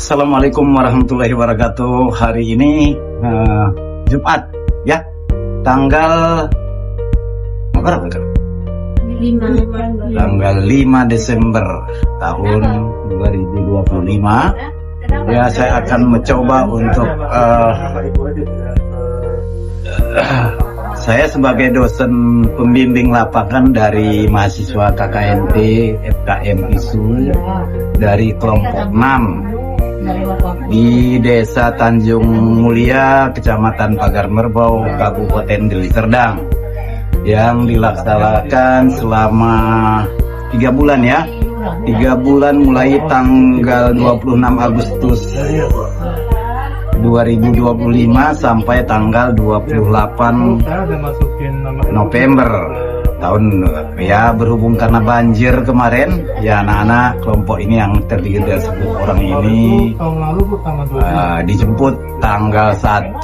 Assalamualaikum warahmatullahi wabarakatuh. Hari ini Jumat ya, tanggal berapa? Tanggal 5 Desember tahun 2025. Ya, saya akan mencoba untuk saya sebagai dosen pembimbing lapangan dari mahasiswa KKNT FKM ISU dari kelompok 6 di Desa Tanjung Mulia, Kecamatan Pagar Merbau, Kabupaten Deli Serdang, yang dilaksanakan selama 3 bulan ya. 3 bulan mulai tanggal 26 Agustus 2025 sampai tanggal 28 November tahun ya. Berhubung karena banjir kemarin ya, anak-anak kelompok ini yang terdiri dari 10 orang ini dijemput tanggal 1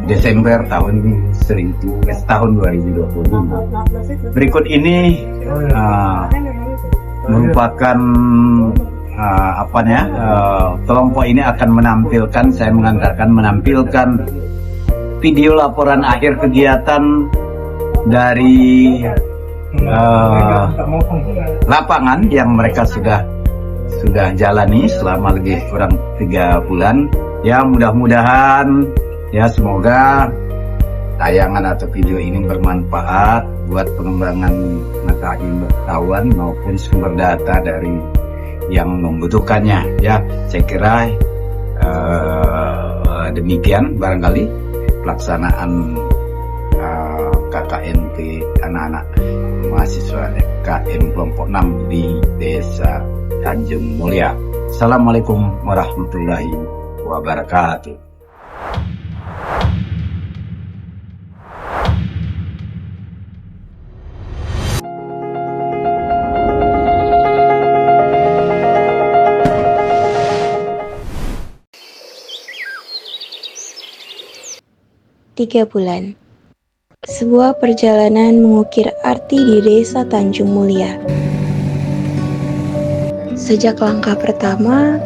Desember tahun 2025. Berikut ini merupakan kelompok ini akan menampilkan, saya mengantarkan menampilkan video laporan akhir kegiatan dari lapangan yang mereka sudah jalani selama lebih kurang 3 bulan ya. Mudah-mudahan ya, semoga tayangan atau video ini bermanfaat buat pengembangan pengetahuan maupun sumber data dari yang membutuhkannya ya. Saya kira demikian barangkali pelaksanaan KKNT anak-anak mahasiswa FKM kelompok 6 di Desa Tanjung Mulia. Assalamualaikum warahmatullahi wabarakatuh. Tiga bulan. Sebuah perjalanan mengukir arti di Desa Tanjung Mulia. Sejak langkah pertama,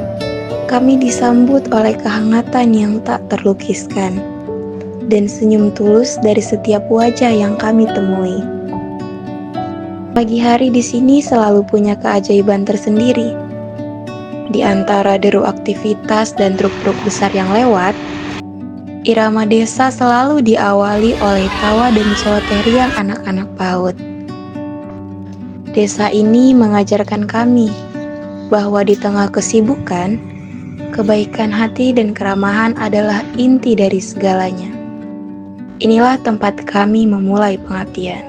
kami disambut oleh kehangatan yang tak terlukiskan dan senyum tulus dari setiap wajah yang kami temui. Pagi hari di sini selalu punya keajaiban tersendiri. Di antara deru aktivitas dan truk-truk besar yang lewat, irama desa selalu diawali oleh tawa dan celoteh anak-anak PAUD. Desa ini mengajarkan kami bahwa di tengah kesibukan, kebaikan hati dan keramahan adalah inti dari segalanya. Inilah tempat kami memulai pengabdian.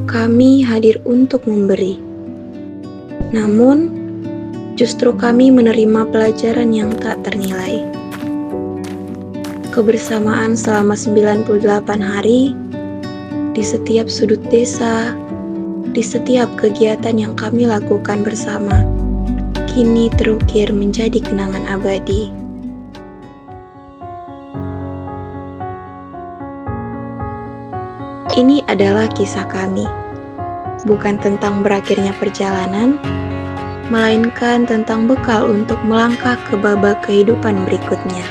Kami hadir untuk memberi. Namun, justru kami menerima pelajaran yang tak ternilai. Kebersamaan selama 98 hari, di setiap sudut desa, di setiap kegiatan yang kami lakukan bersama, kini terukir menjadi kenangan abadi. Ini adalah kisah kami. Bukan tentang berakhirnya perjalanan, melainkan tentang bekal untuk melangkah ke babak kehidupan berikutnya.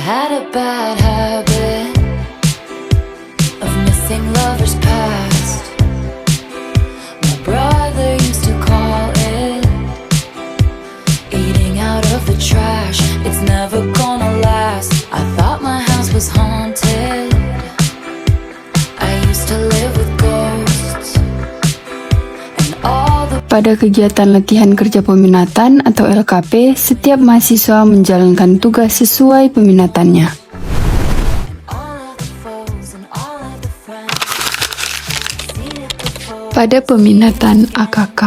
had a bad habit of missing lovers past. My brother used to call it eating out of the trash. It's never gonna last. I thought my house was haunted. I used to live with ghosts and all the. Pada kegiatan latihan kerja peminatan atau LKP, setiap mahasiswa menjalankan tugas sesuai peminatannya. Pada peminatan AKK,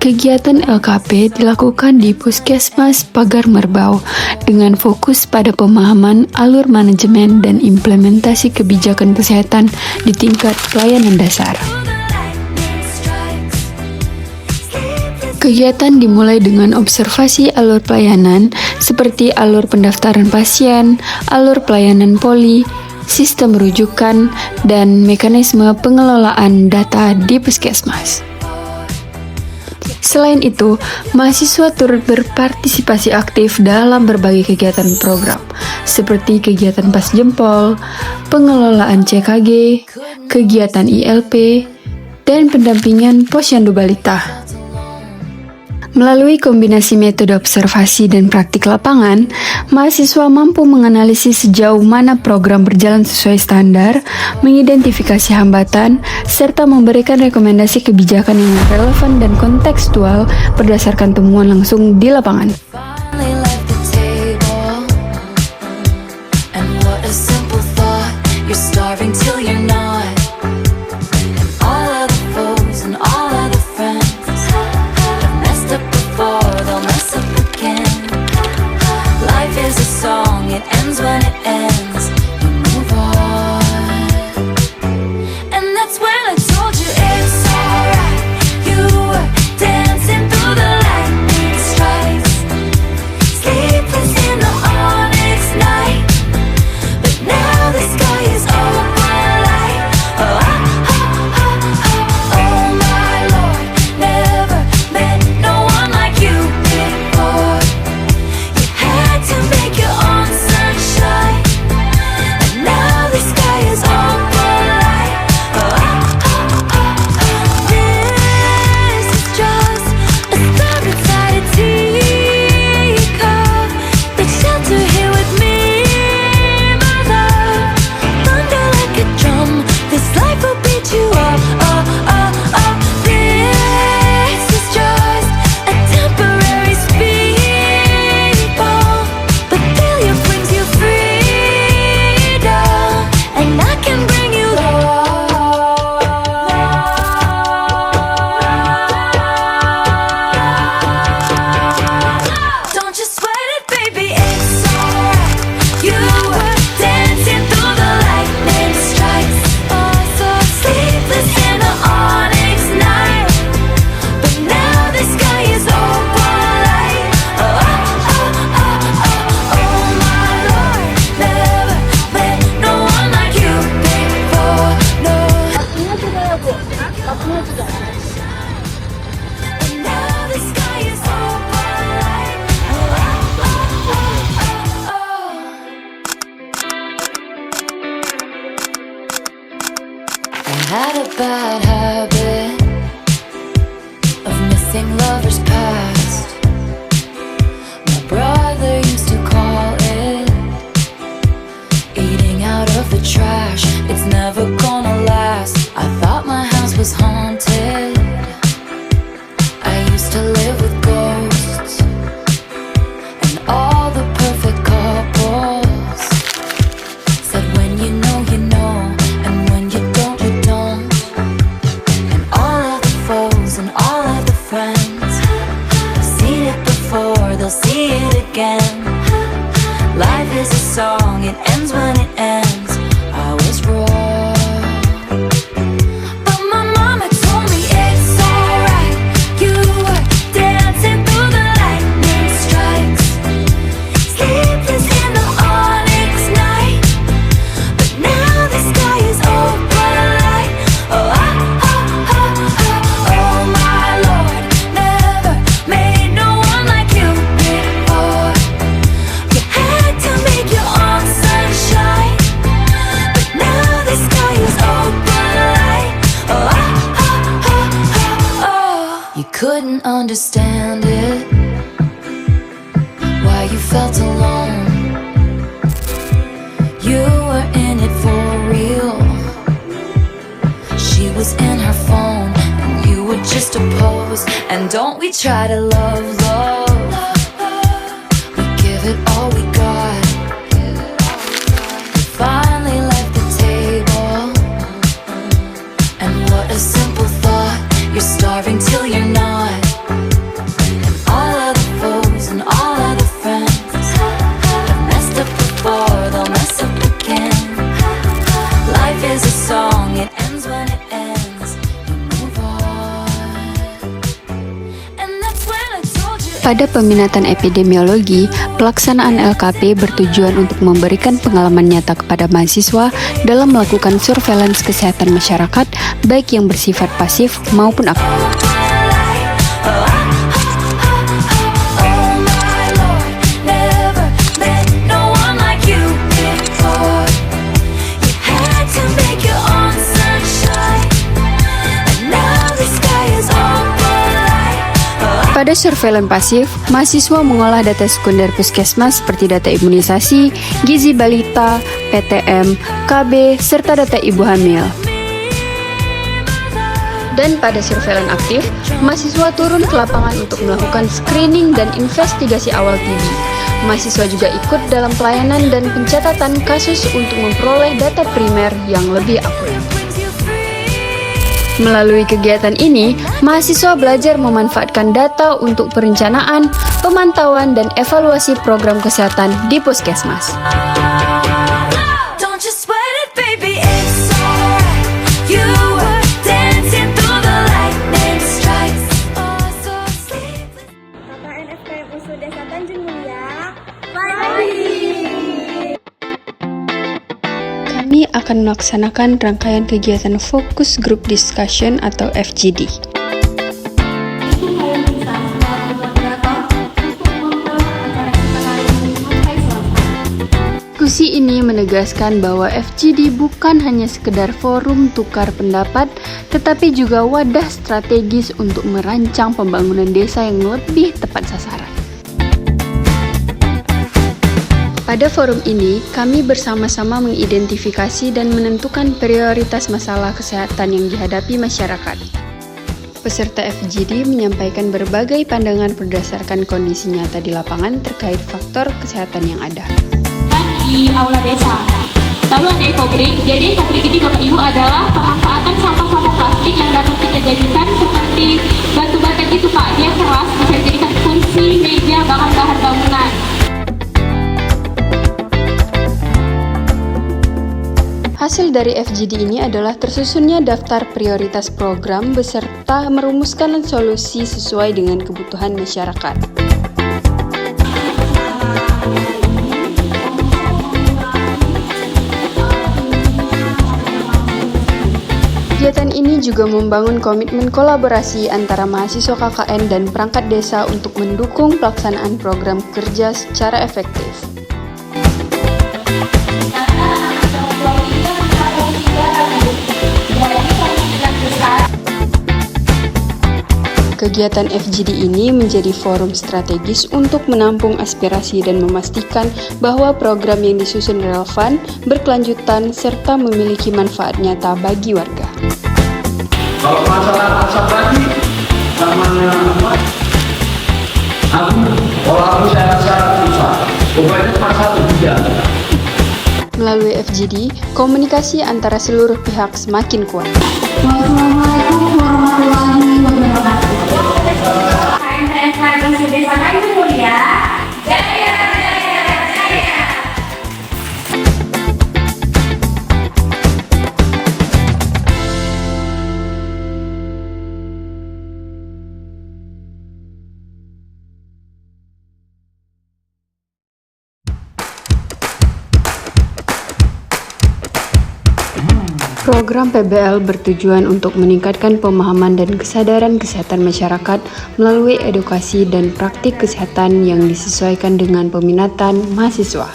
kegiatan LKP dilakukan di Puskesmas Pagar Merbau dengan fokus pada pemahaman alur manajemen dan implementasi kebijakan kesehatan di tingkat pelayanan dasar. Kegiatan dimulai dengan observasi alur pelayanan seperti alur pendaftaran pasien, alur pelayanan poli, sistem rujukan, dan mekanisme pengelolaan data di puskesmas. Selain itu, mahasiswa turut berpartisipasi aktif dalam berbagai kegiatan program, seperti kegiatan pas jempol, pengelolaan CKG, kegiatan ILP, dan pendampingan posyandu balita. Melalui kombinasi metode observasi dan praktik lapangan, mahasiswa mampu menganalisis sejauh mana program berjalan sesuai standar, mengidentifikasi hambatan, serta memberikan rekomendasi kebijakan yang relevan dan kontekstual berdasarkan temuan langsung di lapangan. It ends when it ends, you move on. And that's when I told you it's alright. You were dancing through the lightning strikes, sleepless in the onyx night. But now the sky is open light. Oh, oh, oh, oh, oh my Lord, never met no one like you before. You had to make your own. Had a bad habit of missing lovers past. My brother used to call it eating out of the trash. It's never gonna last. I thought my house was haunted. I used to live with ghosts and all the perfect couples said when you know you know, and when you don't you don't. And all of the foes and all of the friends seen it before, they'll see it again. Life is a song, it ends when it ends. I was wrong, but my mama told me it's alright. You were dancing through the lightning strikes, sleepless in the onyx night. But now the sky is open light. Oh, oh, oh, oh, oh, oh my Lord, never made no one like you before. You had to make your own. understand it, why you felt alone. You were in it for real. She was in her phone and you were just a pose. And don't we try to love, we give it all we got. Finally left the table, and what a simple thought. You're starving till you're not. And all of the foes and all of the friends have messed up before, they'll mess up again. Life is a song, it ends when it ends. You move on. And that's when I told you. Pada peminatan epidemiologi, pelaksanaan LKP bertujuan untuk memberikan pengalaman nyata kepada mahasiswa dalam melakukan surveillance kesehatan masyarakat, baik yang bersifat pasif maupun aktif. Pada surveillance pasif, mahasiswa mengolah data sekunder puskesmas seperti data imunisasi, gizi balita, PTM, KB, serta data ibu hamil. Dan pada surveillance aktif, mahasiswa turun ke lapangan untuk melakukan screening dan investigasi awal TB. Mahasiswa juga ikut dalam pelayanan dan pencatatan kasus untuk memperoleh data primer yang lebih akurat. Melalui kegiatan ini, mahasiswa belajar memanfaatkan data untuk perencanaan, pemantauan, dan evaluasi program kesehatan di puskesmas. Kami akan melaksanakan rangkaian kegiatan Focus Group Discussion atau FGD. Diskusi ini menegaskan bahwa FGD bukan hanya sekedar forum tukar pendapat, tetapi juga wadah strategis untuk merancang pembangunan desa yang lebih tepat sasaran. Pada forum ini, kami bersama-sama mengidentifikasi dan menentukan prioritas masalah kesehatan yang dihadapi masyarakat. Peserta FGD menyampaikan berbagai pandangan berdasarkan kondisi nyata di lapangan terkait faktor kesehatan yang ada. Di aula desa, lalu ada infobreak. Jadi infobreak ini Bapak Ibu adalah pemanfaatan sampah-sampah plastik yang dapat kita jadikan seperti batu bata gitu Pak. Dia keras, bisa dijadikan kursi, meja, bahkan bahan bangunan. Hasil dari FGD ini adalah tersusunnya daftar prioritas program beserta merumuskan solusi sesuai dengan kebutuhan masyarakat. Kegiatan ini juga membangun komitmen kolaborasi antara mahasiswa KKN dan perangkat desa untuk mendukung pelaksanaan program kerja secara efektif. Kegiatan FGD ini menjadi forum strategis untuk menampung aspirasi dan memastikan bahwa program yang disusun relevan, berkelanjutan, serta memiliki manfaat nyata bagi warga. Kalau masalah asap tadi, namanya apa? Kalau saya rasa susah. Pokoknya pas 1 3. Melalui FGD, komunikasi antara seluruh pihak semakin kuat. Wassalamualaikum warahmatullahi wabarakatuh. KMTS Desa Tanjung Mulia, jaya, jaya, jaya. Program PBL bertujuan untuk meningkatkan pemahaman dan kesadaran kesehatan masyarakat melalui edukasi dan praktik kesehatan yang disesuaikan dengan peminatan mahasiswa.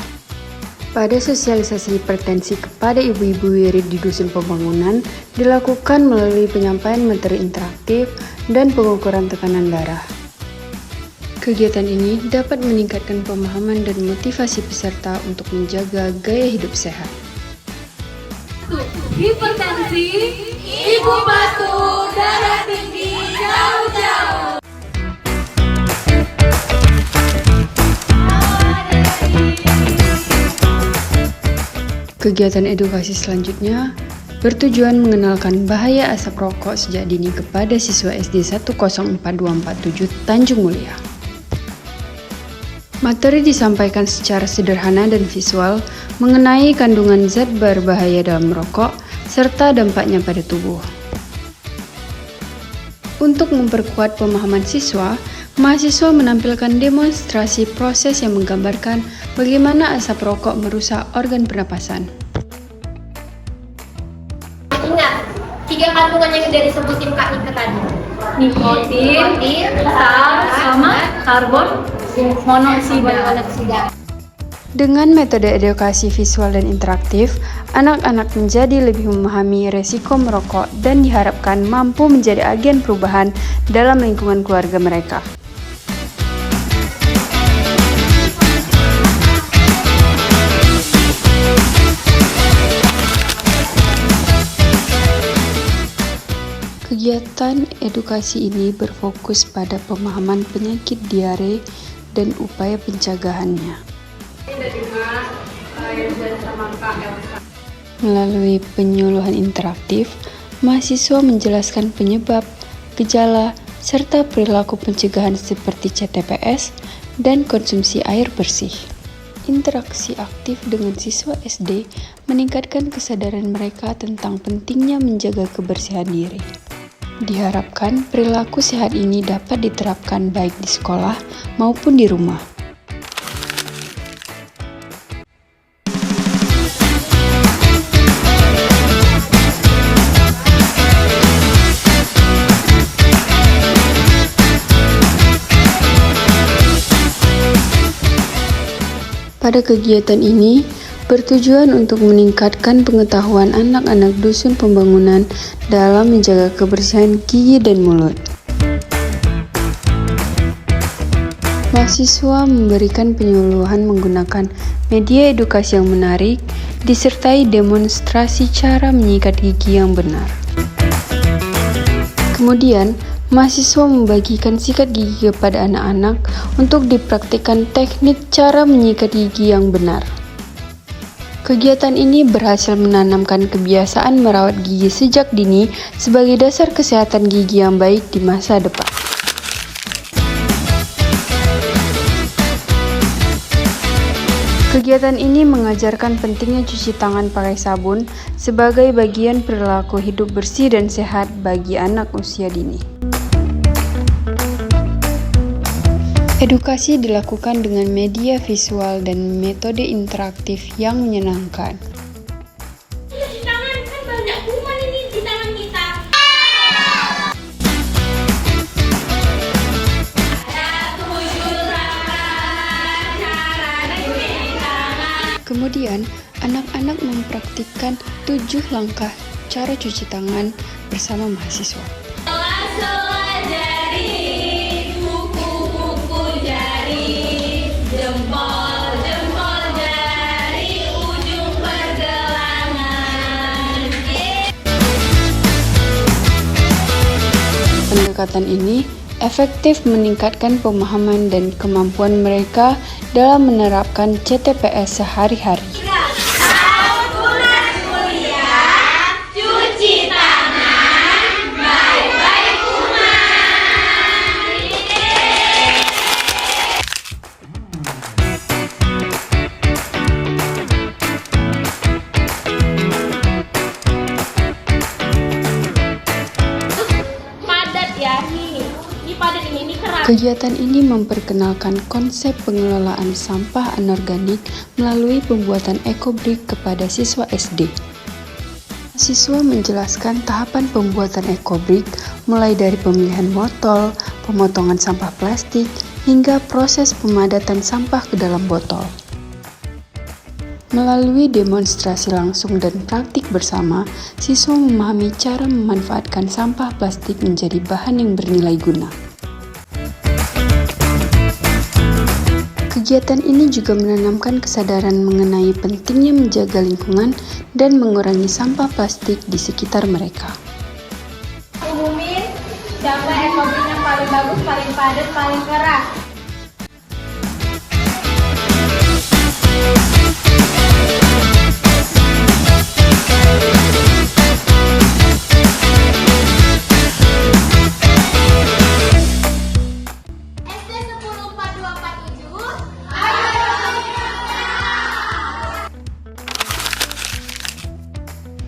Pada sosialisasi hipertensi kepada ibu-ibu wirid di dusun pembangunan dilakukan melalui penyampaian materi interaktif dan pengukuran tekanan darah. Kegiatan ini dapat meningkatkan pemahaman dan motivasi peserta untuk menjaga gaya hidup sehat. Hipertensi, ibu batu, darah tinggi, jauh-jauh. Kegiatan edukasi selanjutnya bertujuan mengenalkan bahaya asap rokok sejak dini kepada siswa SD 104247 Tanjung Mulia. Materi disampaikan secara sederhana dan visual mengenai kandungan zat berbahaya dalam merokok serta dampaknya pada tubuh. Untuk memperkuat pemahaman siswa, mahasiswa menampilkan demonstrasi proses yang menggambarkan bagaimana asap rokok merusak organ pernapasan. Ingat, 3 kandungan yang udah disebutin Kak Ika tadi. Nikotin, tar, sama karbon monoksida. Dengan metode edukasi visual dan interaktif, anak-anak menjadi lebih memahami resiko merokok dan diharapkan mampu menjadi agen perubahan dalam lingkungan keluarga mereka. Kegiatan edukasi ini berfokus pada pemahaman penyakit diare dan upaya pencegahannya. Melalui penyuluhan interaktif, mahasiswa menjelaskan penyebab, gejala, serta perilaku pencegahan seperti CTPS dan konsumsi air bersih. Interaksi aktif dengan siswa SD meningkatkan kesadaran mereka tentang pentingnya menjaga kebersihan diri. Diharapkan perilaku sehat ini dapat diterapkan baik di sekolah maupun di rumah. Pada kegiatan ini, bertujuan untuk meningkatkan pengetahuan anak-anak dusun pembangunan dalam menjaga kebersihan gigi dan mulut. Mahasiswa memberikan penyuluhan menggunakan media edukasi yang menarik, disertai demonstrasi cara menyikat gigi yang benar. Kemudian, mahasiswa membagikan sikat gigi kepada anak-anak untuk dipraktikkan teknik cara menyikat gigi yang benar. Kegiatan ini berhasil menanamkan kebiasaan merawat gigi sejak dini sebagai dasar kesehatan gigi yang baik di masa depan. Kegiatan ini mengajarkan pentingnya cuci tangan pakai sabun sebagai bagian perilaku hidup bersih dan sehat bagi anak usia dini. Edukasi dilakukan dengan media visual dan metode interaktif yang menyenangkan. Cuci tangan, kan banyak kuman ini di tangan kita. Kemudian, anak-anak mempraktikkan 7 langkah cara cuci tangan bersama mahasiswa. Sela-sela jari, kuku-kuku jari, jempol-jempol jari, ujung pergelangan. Pendekatan ini efektif meningkatkan pemahaman dan kemampuan mereka dalam menerapkan CTPS sehari-hari. Saat pulang kuliah, cuci tangan, bye-bye kuman. Padat ya nih. Ini padat ini keras. Kegiatan ini memperkenalkan konsep pengelolaan sampah anorganik melalui pembuatan ekobrik kepada siswa SD. Siswa menjelaskan tahapan pembuatan ekobrik mulai dari pemilihan botol, pemotongan sampah plastik, hingga proses pemadatan sampah ke dalam botol. Melalui demonstrasi langsung dan praktik bersama, siswa memahami cara memanfaatkan sampah plastik menjadi bahan yang bernilai guna. Kegiatan ini juga menanamkan kesadaran mengenai pentingnya menjaga lingkungan dan mengurangi sampah plastik di sekitar mereka. Umumin siapa ekobrin yang paling bagus, paling padat, paling keras. SD 104247.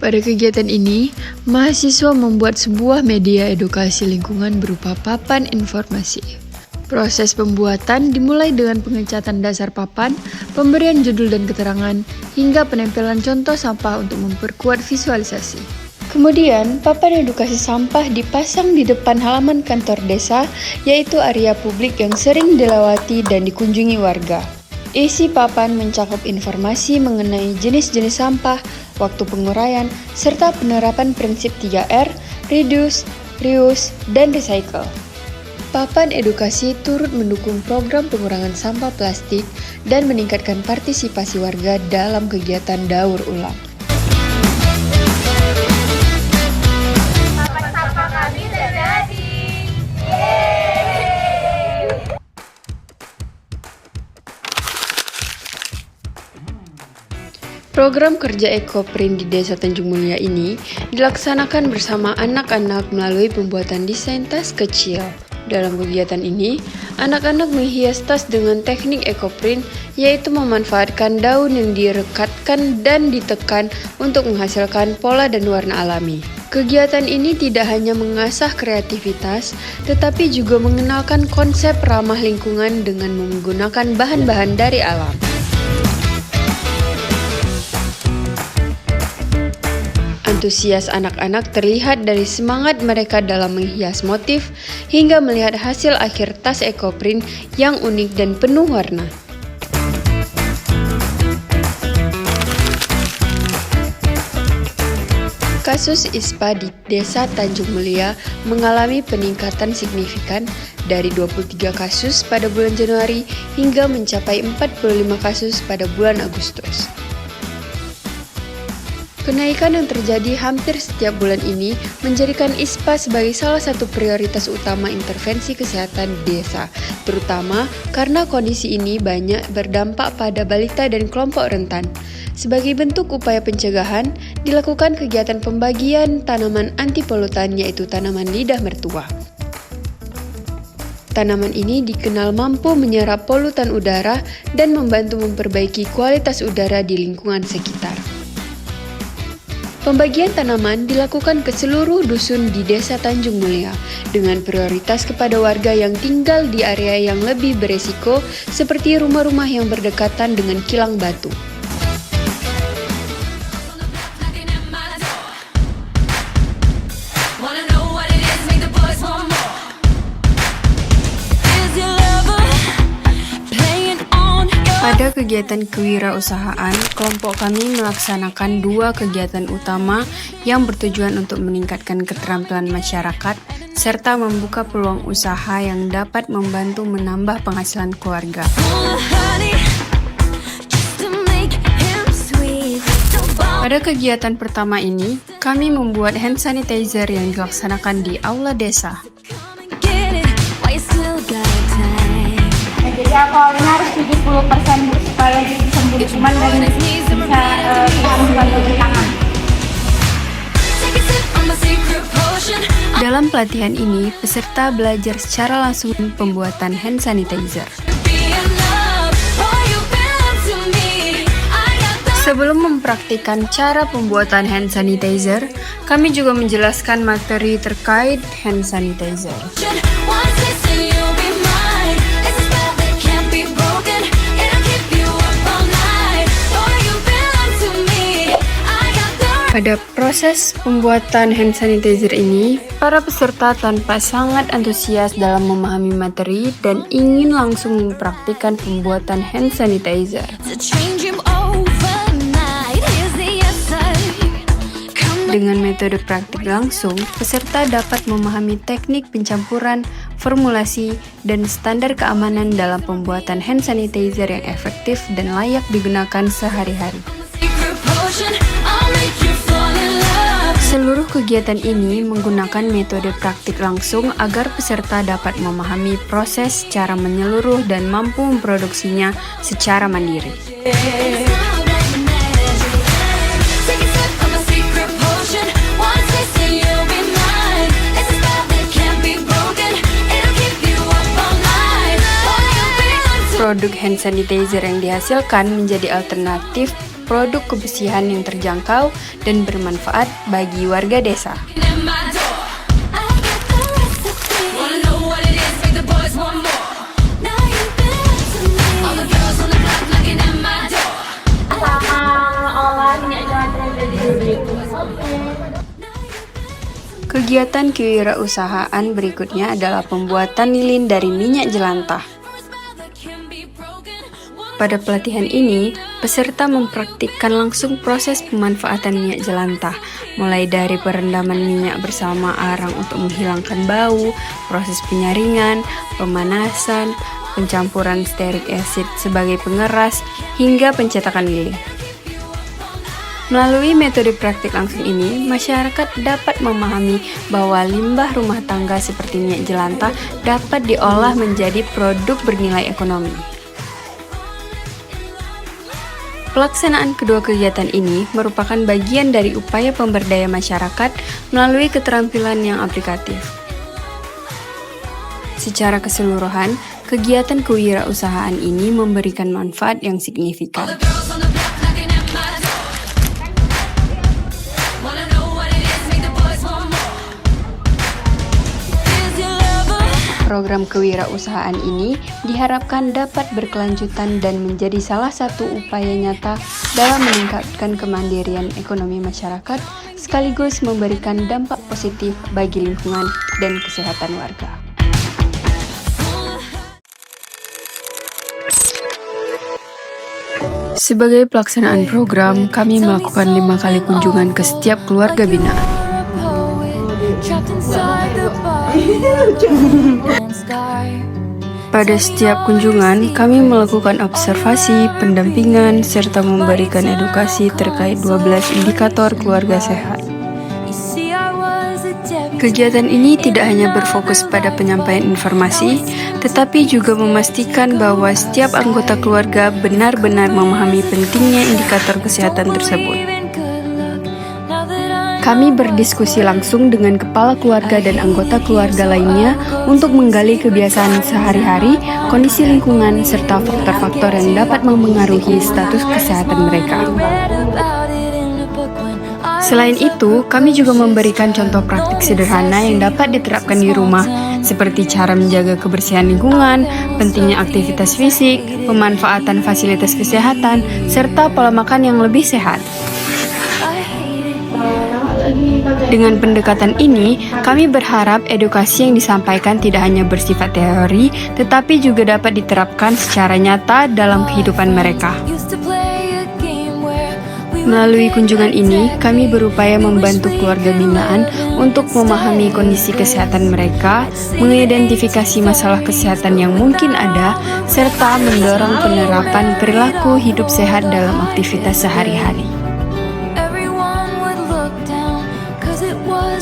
Pada kegiatan ini, mahasiswa membuat sebuah media edukasi lingkungan berupa papan informasi. Proses pembuatan dimulai dengan pengecatan dasar papan, pemberian judul dan keterangan, hingga penempelan contoh sampah untuk memperkuat visualisasi. Kemudian, papan edukasi sampah dipasang di depan halaman kantor desa, yaitu area publik yang sering dilewati dan dikunjungi warga. Isi papan mencakup informasi mengenai jenis-jenis sampah, waktu penguraian, serta penerapan prinsip 3R, reduce, reuse, dan recycle. Papan edukasi turut mendukung program pengurangan sampah plastik dan meningkatkan partisipasi warga dalam kegiatan daur ulang. Papan sampah kami terjadi. Program kerja Ekoprint di Desa Tanjung Mulia ini dilaksanakan bersama anak-anak melalui pembuatan desain tas kecil. Dalam kegiatan ini, anak-anak menghias tas dengan teknik Ekoprint, yaitu memanfaatkan daun yang direkatkan dan ditekan untuk menghasilkan pola dan warna alami. Kegiatan ini tidak hanya mengasah kreativitas, tetapi juga mengenalkan konsep ramah lingkungan dengan menggunakan bahan-bahan dari alam. Antusias anak-anak terlihat dari semangat mereka dalam menghias motif hingga melihat hasil akhir tas Ekoprint yang unik dan penuh warna. Kasus ISPA di Desa Tanjung Mulia mengalami peningkatan signifikan dari 23 kasus pada bulan Januari hingga mencapai 45 kasus pada bulan Agustus. Kenaikan yang terjadi hampir setiap bulan ini menjadikan ISPA sebagai salah satu prioritas utama intervensi kesehatan di desa, terutama karena kondisi ini banyak berdampak pada balita dan kelompok rentan. Sebagai bentuk upaya pencegahan, dilakukan kegiatan pembagian tanaman anti polutan yaitu tanaman lidah mertua. Tanaman ini dikenal mampu menyerap polutan udara dan membantu memperbaiki kualitas udara di lingkungan sekitar. Pembagian tanaman dilakukan ke seluruh dusun di Desa Tanjung Mulia dengan prioritas kepada warga yang tinggal di area yang lebih beresiko seperti rumah-rumah yang berdekatan dengan kilang batu. Pada kegiatan kewirausahaan, kelompok kami melaksanakan 2 kegiatan utama yang bertujuan untuk meningkatkan keterampilan masyarakat serta membuka peluang usaha yang dapat membantu menambah penghasilan keluarga. Pada kegiatan pertama ini, kami membuat hand sanitizer yang dilaksanakan di aula desa. Jadi alkoholnya harus 70% Bu, supaya bisa sembuh kuman dan bisa bisa cuci tangan. Dalam pelatihan ini, peserta belajar secara langsung pembuatan hand sanitizer. Sebelum mempraktikkan cara pembuatan hand sanitizer, kami juga menjelaskan materi terkait hand sanitizer. Pada proses pembuatan hand sanitizer ini, para peserta tampak sangat antusias dalam memahami materi dan ingin langsung mempraktikkan pembuatan hand sanitizer. Dengan metode praktik langsung, peserta dapat memahami teknik pencampuran, formulasi, dan standar keamanan dalam pembuatan hand sanitizer yang efektif dan layak digunakan sehari-hari. Seluruh kegiatan ini menggunakan metode praktik langsung agar peserta dapat memahami proses cara menyeluruh dan mampu memproduksinya secara mandiri. Produk hand sanitizer yang dihasilkan menjadi alternatif produk kebersihan yang terjangkau dan bermanfaat bagi warga desa. Kegiatan kewirausahaan berikutnya adalah pembuatan lilin dari minyak jelantah. Pada pelatihan ini, peserta mempraktikkan langsung proses pemanfaatan minyak jelantah, mulai dari perendaman minyak bersama arang untuk menghilangkan bau, proses penyaringan, pemanasan, pencampuran stearic acid sebagai pengeras, hingga pencetakan lilin. Melalui metode praktik langsung ini, masyarakat dapat memahami bahwa limbah rumah tangga seperti minyak jelantah dapat diolah menjadi produk bernilai ekonomi. Pelaksanaan kedua kegiatan ini merupakan bagian dari upaya pemberdayaan masyarakat melalui keterampilan yang aplikatif. Secara keseluruhan, kegiatan kewirausahaan ini memberikan manfaat yang signifikan. Program kewirausahaan ini diharapkan dapat berkelanjutan dan menjadi salah satu upaya nyata dalam meningkatkan kemandirian ekonomi masyarakat, sekaligus memberikan dampak positif bagi lingkungan dan kesehatan warga. Sebagai pelaksanaan program, kami melakukan 5 kali kunjungan ke setiap keluarga binaan. Pada setiap kunjungan, kami melakukan observasi, pendampingan, serta memberikan edukasi terkait 12 indikator keluarga sehat. Kegiatan ini tidak hanya berfokus pada penyampaian informasi, tetapi juga memastikan bahwa setiap anggota keluarga benar-benar memahami pentingnya indikator kesehatan tersebut. Kami berdiskusi langsung dengan kepala keluarga dan anggota keluarga lainnya untuk menggali kebiasaan sehari-hari, kondisi lingkungan, serta faktor-faktor yang dapat mempengaruhi status kesehatan mereka. Selain itu, kami juga memberikan contoh praktik sederhana yang dapat diterapkan di rumah, seperti cara menjaga kebersihan lingkungan, pentingnya aktivitas fisik, pemanfaatan fasilitas kesehatan, serta pola makan yang lebih sehat. Dengan pendekatan ini, kami berharap edukasi yang disampaikan tidak hanya bersifat teori, tetapi juga dapat diterapkan secara nyata dalam kehidupan mereka. Melalui kunjungan ini, kami berupaya membantu keluarga binaan untuk memahami kondisi kesehatan mereka, mengidentifikasi masalah kesehatan yang mungkin ada, serta mendorong penerapan perilaku hidup sehat dalam aktivitas sehari-hari.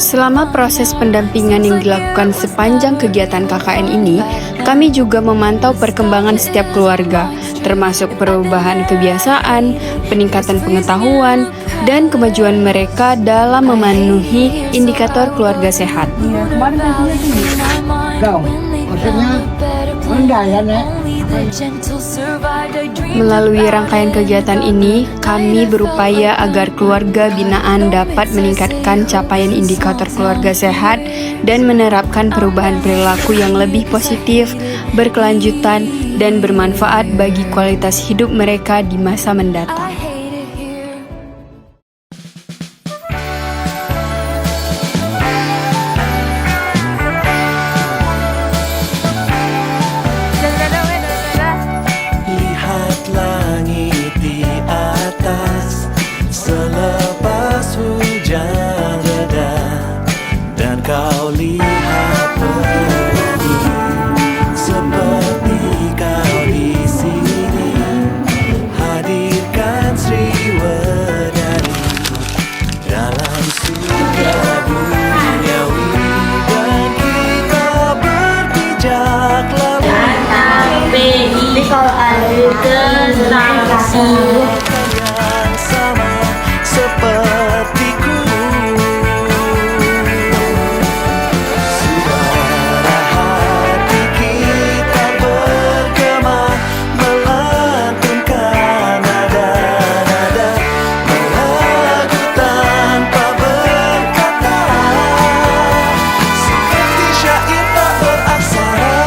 Selama proses pendampingan yang dilakukan sepanjang kegiatan KKN ini, kami juga memantau perkembangan setiap keluarga, termasuk perubahan kebiasaan, peningkatan pengetahuan, dan kemajuan mereka dalam memenuhi indikator keluarga sehat. Melalui rangkaian kegiatan ini, kami berupaya agar keluarga binaan dapat meningkatkan capaian indikator keluarga sehat dan menerapkan perubahan perilaku yang lebih positif, berkelanjutan, dan bermanfaat bagi kualitas hidup mereka di masa mendatang. Kau lihat pelangi kalau ada kesenangan. yang sama sepertiku. Suara hati kita bergema, melantunkan nada-nada melagu tanpa berkata, seperti syair tak beraksara.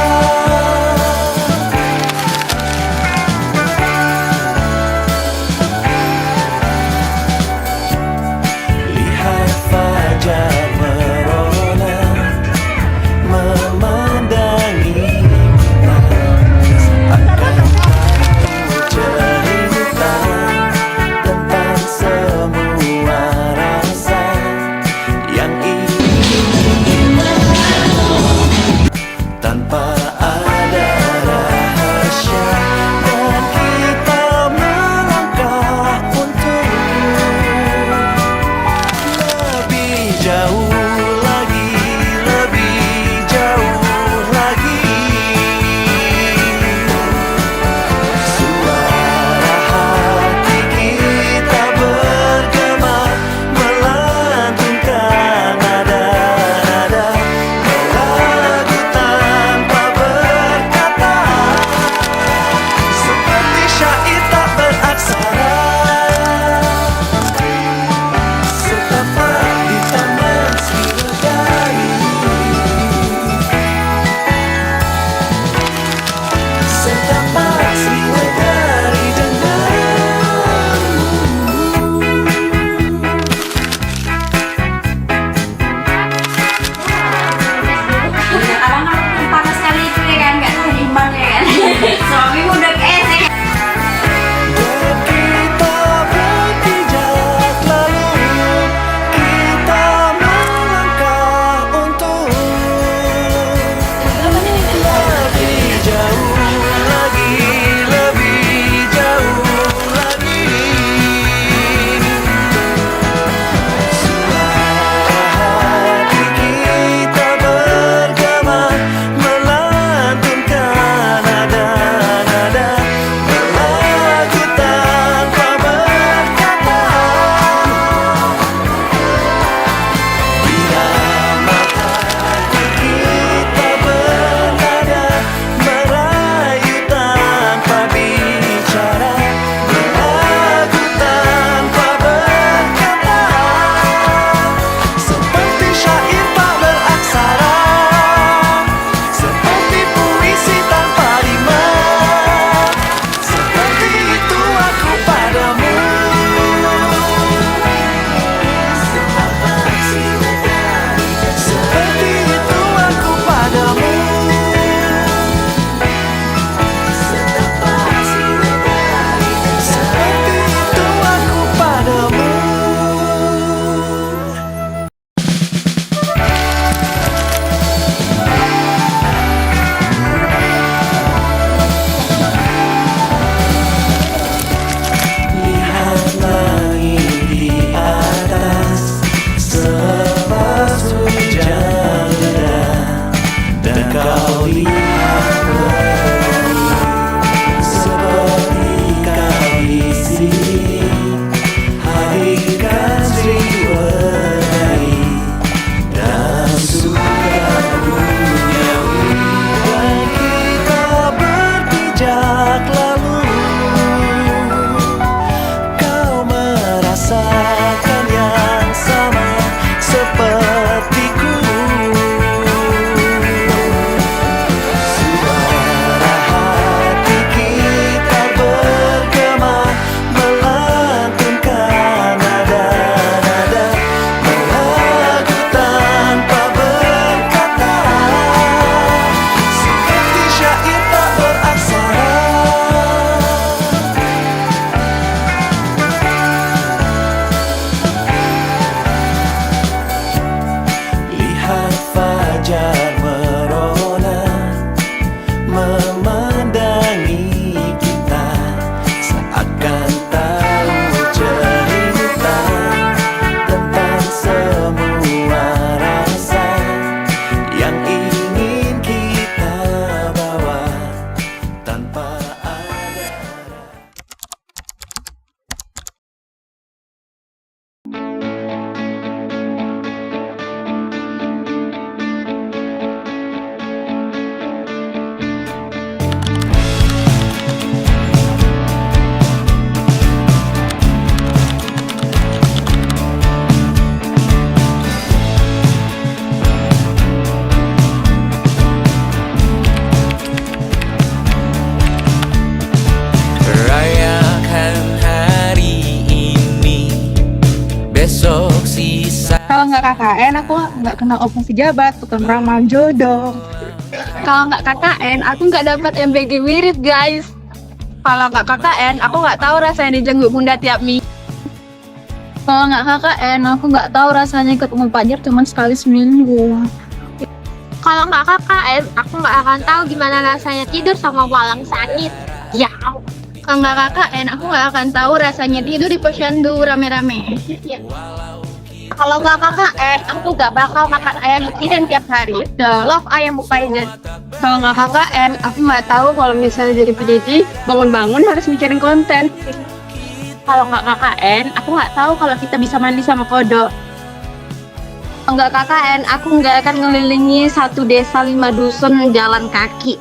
nggak KKN, aku nggak kenal operasi jabat, tukang ramal jodoh. Kalau nggak KKN, aku nggak dapat MBG wirid, guys. Kalau nggak KKN, aku nggak tahu rasanya dijenguk bunda tiap minggu. Kalau nggak KKN, aku nggak tahu rasanya ketemu pacar cuma sekali seminggu. Kalau nggak KKN, aku nggak akan tahu gimana rasanya tidur sama walang sakit. Ya. Kalau nggak KKN, aku nggak akan tahu rasanya tidur di posyandu rame-rame. Ya. Kalau nggak KKN, aku nggak bakal makan ayam betina tiap hari. The love ayam Bukaizen. Kalau nggak KKN, aku nggak tahu kalau misalnya jadi pendidik, bangun-bangun harus mikirin konten. Kalau nggak KKN, aku nggak tahu kalau kita bisa mandi sama kodok. Kalau nggak KKN, aku nggak akan ngelilingi 1 desa 5 dusun jalan kaki.